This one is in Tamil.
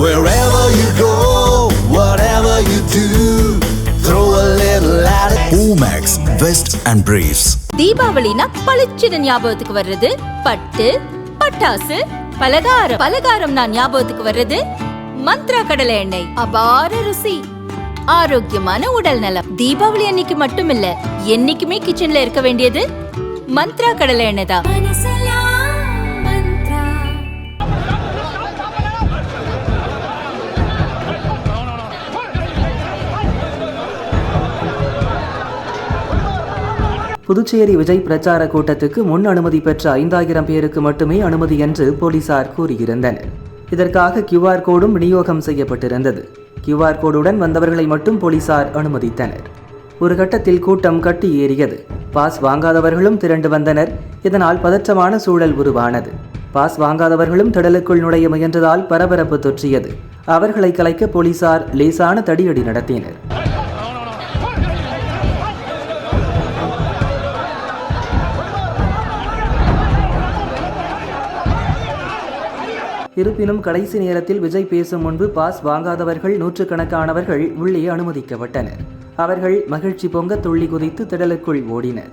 Wherever you go, whatever you do, throw a little at it. Omax, Vest and Briefs. தீபாவளினா பளிச்சுன்னு ஞாபகத்துக்கு வர்றது பட்டு, பட்டாசு, பலகாரம். பலகாரம் நான் ஞாபகத்துக்கு வர்றது மந்த்ரா கடலை எண்ணெய். அபார ருசி, ஆரோக்கியமான உடல் நலம். தீபாவளி அன்னைக்கு மட்டும் இல்ல, என்னைக்குமே கிச்சன்ல இருக்க வேண்டியது மந்த்ரா கடலை எண்ணெய் தான். புதுச்சேரி விஜய் பிரச்சார கூட்டத்துக்கு முன் அனுமதி பெற்ற 5000 பேருக்கு மட்டுமே அனுமதி என்று போலீசார் கூறியிருந்தனர். இதற்காக QR கோடும் விநியோகம் செய்யப்பட்டிருந்தது. QR கோடுடன் வந்தவர்களை மட்டும் போலீசார் அனுமதித்தனர். ஒரு கட்டத்தில் கூட்டம் கட்டி ஏறியது. பாஸ் வாங்காதவர்களும் திரண்டு வந்தனர். இதனால் பதற்றமான சூழல் உருவானது. பாஸ் வாங்காதவர்களும் திடலுக்குள் நுழைய முயன்றதால் பரபரப்பு தொற்றியது. அவர்களை கலைக்க போலீசார் லேசான தடியடி நடத்தினர். இருப்பினும் கடைசி நேரத்தில் விஜய் பேசும் முன்பு பாஸ் வாங்காதவர்கள் நூற்றுக்கணக்கானவர்கள் உள்ளே அனுமதிக்கப்பட்டனர். அவர்கள் மகிழ்ச்சி பொங்க துள்ளி குதித்து திடலுக்குள் ஓடினர்.